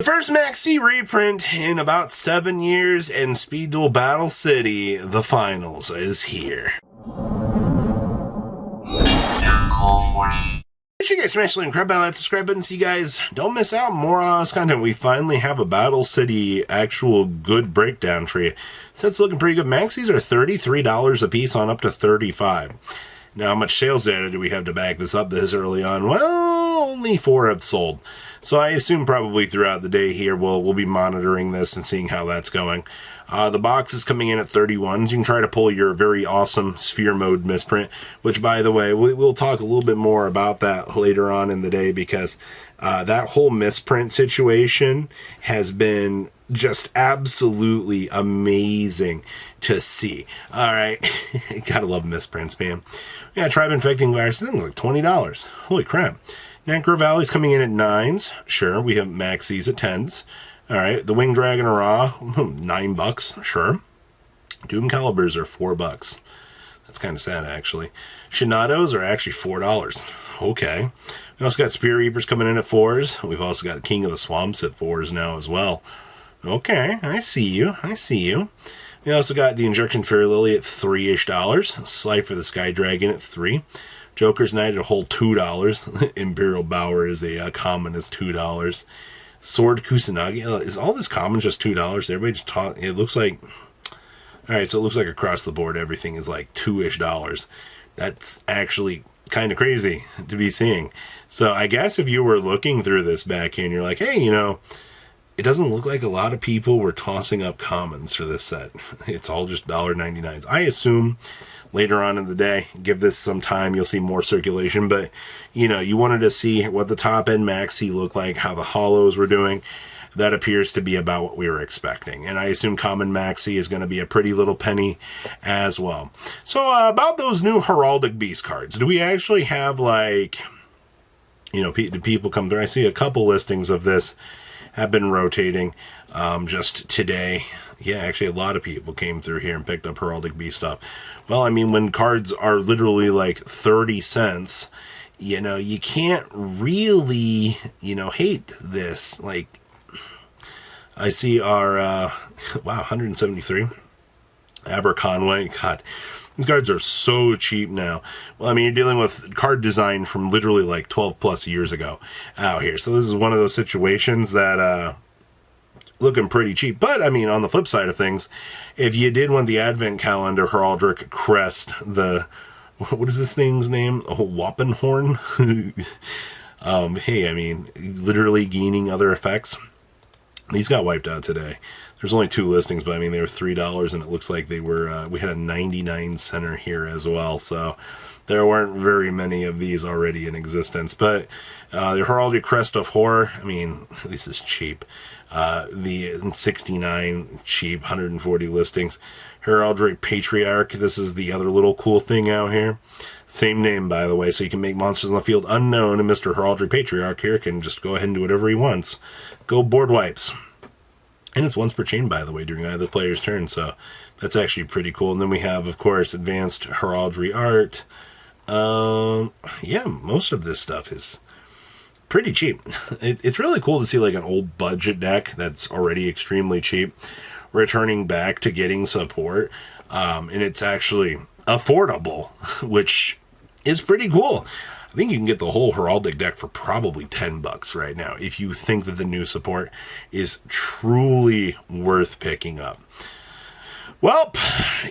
The first Maxi reprint in about 7 years, and Speed Duel Battle City, the finals, is here. Make sure you guys smash the like, grab that subscribe button so you guys don't miss out more on this content. We finally have a Battle City actual good breakdown for you. So that's looking pretty good. Maxis are $33 a piece on up to $35. Now, how much sales data do we have to back this up this early on? Well, only 4 have sold. So I assume probably throughout the day here we'll be monitoring this and seeing how that's going. The box is coming in at 31s. You can try to pull your very awesome Sphere Mode misprint, which, by the way, we'll talk a little bit more about that later on in the day, because that whole misprint situation has been just absolutely amazing to see. All right. Gotta love misprints, man. Yeah, Tribe Infecting Virus, this thing's like $20. Holy crap. Necro Valley's coming in at 9s. Sure, we have Maxis at 10s. All right, the Winged Dragon Ra, $9. Sure. Doom Calibers are $4. That's kind of sad, actually. Shinados are actually $4. Okay. We also got Spear Reapers coming in at 4s. We've also got King of the Swamps at 4s now as well. Okay, I see you. I see you. We also got the Injection Fairy Lily at $3-ish. Slife for the Sky Dragon at $3. Joker's Knight at a whole $2. Imperial Bower is a common is $2. Sword Kusanagi, is all this common just $2? Everybody just talk. It looks like, all right, so it looks like across the board everything is like $2-ish. That's actually kind of crazy to be seeing. So I guess if you were looking through this back here and you're like, hey, you know, it doesn't look like a lot of people were tossing up commons for this set. It's all just $1.99s. I assume later on in the day, give this some time, you'll see more circulation. But, you know, you wanted to see what the top-end Maxi looked like, how the hollows were doing. That appears to be about what we were expecting. And I assume Common Maxi is going to be a pretty little penny as well. So, about those new Heraldic Beast cards, do we actually have, like, you know, do people come through? I see a couple listings of this have been rotating just today. Yeah, actually a lot of people came through here and picked up Heraldic Beast stuff. Well, I mean, when cards are literally like 30 cents, you know, you can't really, you know, hate this. Like, I see our, wow, 173. Aberconway, God, these cards are so cheap now. Well, I mean, you're dealing with card design from literally like 12 plus years ago out here. So this is one of those situations that, looking pretty cheap. But, I mean, on the flip side of things, if you did want the Advent Calendar Heraldic Crest, the, what is this thing's name? Oh, Wappenhorn? Hey, I mean, literally gaining other effects. These got wiped out today. There's only 2 listings, but I mean, they were $3, and it looks like they were, we had a 99 center here as well, so there weren't very many of these already in existence. But the Heraldic Crest of Horror, I mean, this is cheap. The 69 cheap, 140 listings. Heraldic Patriarch, this is the other little cool thing out here. Same name, by the way, so you can make monsters on the field unknown, and Mr. Heraldic Patriarch here can just go ahead and do whatever he wants. Go board wipes. And it's once per chain, by the way, during either player's turn, so that's actually pretty cool. And then we have, of course, Advanced Heraldry Art. Yeah, most of this stuff is pretty cheap. It's really cool to see like an old budget deck that's already extremely cheap returning back to getting support, and it's actually affordable, which is pretty cool. I think you can get the whole Heraldic deck for probably $10 right now if you think that the new support is truly worth picking up. Well,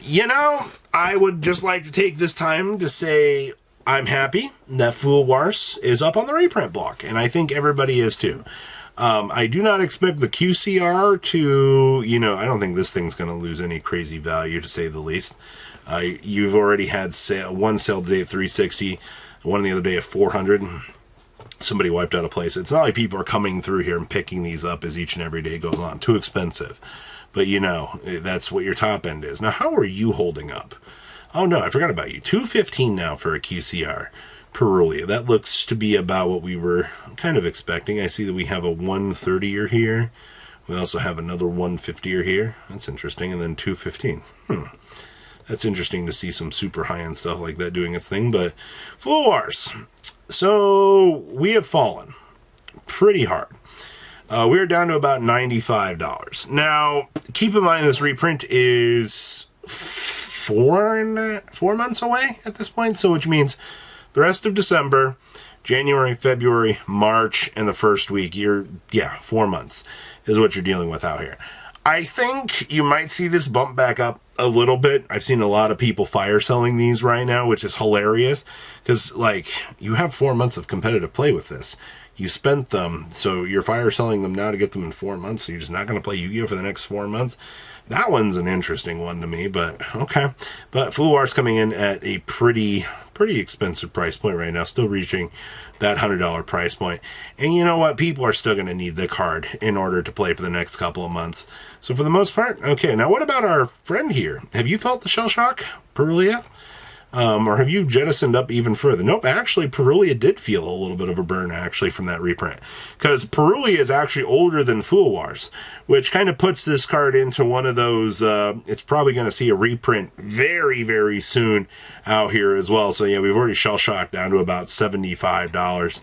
you know, I would just like to take this time to say I'm happy that Fool Wars is up on the reprint block, and I think everybody is too. I do not expect the QCR to, you know, I don't think this thing's going to lose any crazy value, to say the least. You've already had one sale today at 360, one the other day at 400. Somebody wiped out a place. It's not like people are coming through here and picking these up as each and every day goes on. Too expensive. But, you know, that's what your top end is. Now, how are you holding up? Oh, no, I forgot about you. $215 now for a QCR. Perulia. That looks to be about what we were kind of expecting. I see that we have a 130er here. We also have another 150er here. That's interesting. And then 215. That's interesting to see some super high-end stuff like that doing its thing. But Fool Wars. So we have fallen pretty hard. we're down to about $95. Now, keep in mind this reprint is 4 months away at this point, so which means the rest of December, January, February, March, and the first week, 4 months is what you're dealing with out here. I think you might see this bump back up a little bit. I've seen a lot of people fire selling these right now, which is hilarious because, like, you have 4 months of competitive play with this. You spent them, so you're fire selling them now to get them in 4 months, so you're just not going to play Yu-Gi-Oh! For the next 4 months. That one's an interesting one to me, but okay. But Foowar's coming in at a pretty expensive price point right now, still reaching that $100 price point. And you know what? People are still going to need the card in order to play for the next couple of months. So for the most part, okay. Now what about our friend here? Have you felt the shell shock, Perulia? Or have you jettisoned up even further? Nope, actually, Perulia did feel a little bit of a burn, actually, from that reprint. Because Perulia is actually older than Foowar's, which kind of puts this card into one of those, it's probably going to see a reprint very, very soon out here as well. So, yeah, we've already shell-shocked down to about $75.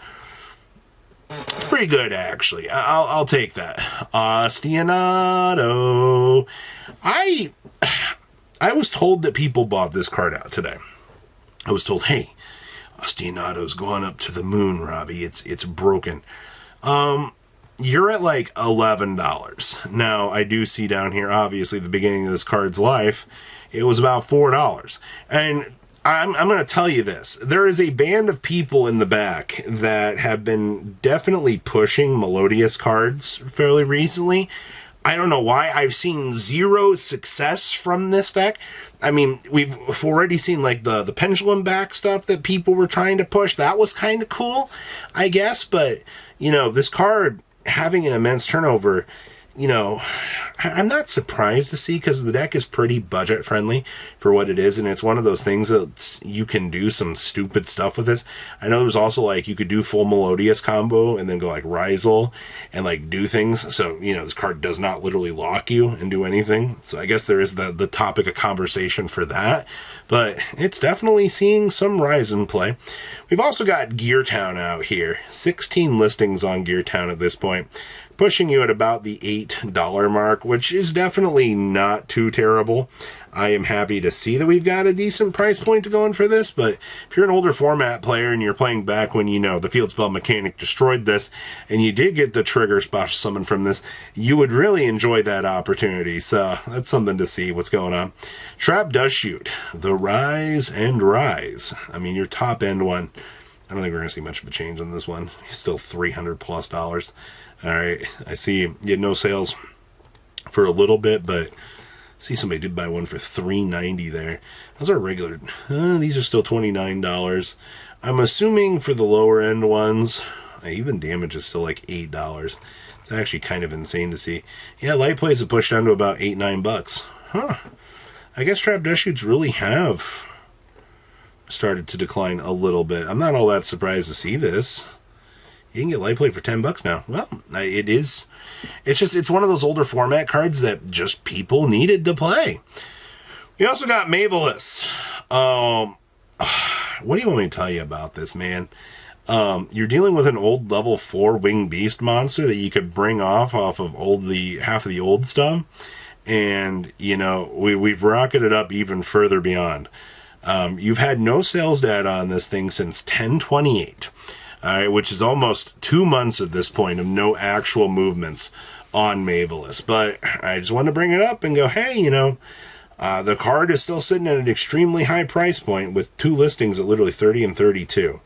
It's pretty good, actually. I'll take that. Ostionado. I was told that people bought this card out today. I was told, hey, Ostionado's going up to the moon, Robbie. It's broken. You're at like $11. Now, I do see down here, obviously, the beginning of this card's life, it was about $4. And I'm going to tell you this. There is a band of people in the back that have been definitely pushing Melodious cards fairly recently. I don't know why. I've seen zero success from this deck. I mean, we've already seen like the pendulum back stuff that people were trying to push. That was kind of cool, I guess. But, you know, this card having an immense turnover, you know, I'm not surprised to see because the deck is pretty budget friendly for what it is. And it's one of those things that you can do some stupid stuff with this. I know there's also like you could do full Melodious combo and then go like Rizal and like do things. So, you know, this card does not literally lock you and do anything. So I guess there is the topic of conversation for that. But it's definitely seeing some rise in play. We've also got Gear Town out here. 16 listings on Gear Town at this point, pushing you at about the $8 mark, which is definitely not too terrible. I am happy to see that we've got a decent price point to go in for this, but if you're an older format player and you're playing back when, you know, the field spell mechanic destroyed this, and you did get the trigger special summon from this, you would really enjoy that opportunity. So that's something to see what's going on. Trap does shoot. The Rise and Rise. I mean, your top end one, I don't think we're going to see much of a change on this one. Still $300+. All right, I see you had no sales for a little bit, but I see somebody did buy one for $3.90 there. Those are regular. These are still $29. I'm assuming for the lower end ones, even damage is still like $8. It's actually kind of insane to see. Yeah, light plays have pushed down to about $8-9. Huh. I guess trap dash shoots really have started to decline a little bit. I'm not all that surprised to see this. You can get light play for $10 now. Well, it's one of those older format cards that just people needed to play. We also got Melodious. What do you want me to tell you about this, man? You're dealing with an old level 4 winged beast monster that you could bring off of half of the old stuff. And, you know, we've rocketed up even further beyond. You've had no sales data on this thing since 10/28. All right, which is almost 2 months at this point of no actual movements on Melodious. But I just wanted to bring it up and go, hey, you know, the card is still sitting at an extremely high price point with 2 listings at literally $30 and $32.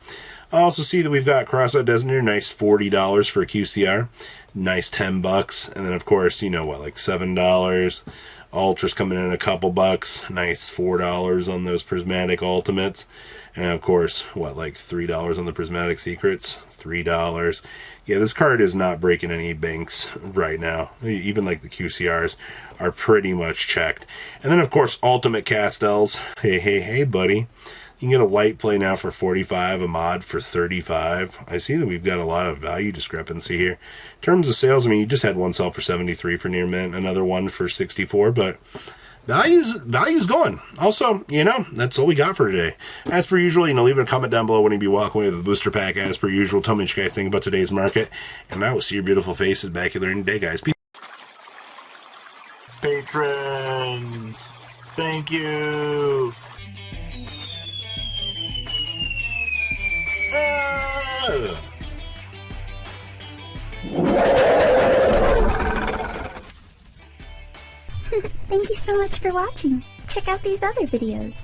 I also see that we've got Crossout Designator, nice $40 for a QCR, nice $10, and then of course, you know what, like $7. Ultra's coming in a couple bucks, nice $4 on those Prismatic Ultimates, and of course, what, like $3 on the Prismatic Secrets, $3. Yeah, this card is not breaking any banks right now. Even like the QCRs are pretty much checked. And then of course, Ultimate Castels. Hey, buddy. You can get a light play now for $45, a mod for $35. I see that we've got a lot of value discrepancy here. In terms of sales, I mean, you just had one sell for $73 for near mint, another one for $64, but value's going. Also, that's all we got for today. As per usual, leave a comment down below when you be walking away with the booster pack. As per usual, tell me what you guys think about today's market, and I will see your beautiful faces back here during the day, guys. Peace. Patrons, thank you. Thank you so much for watching. Check out these other videos.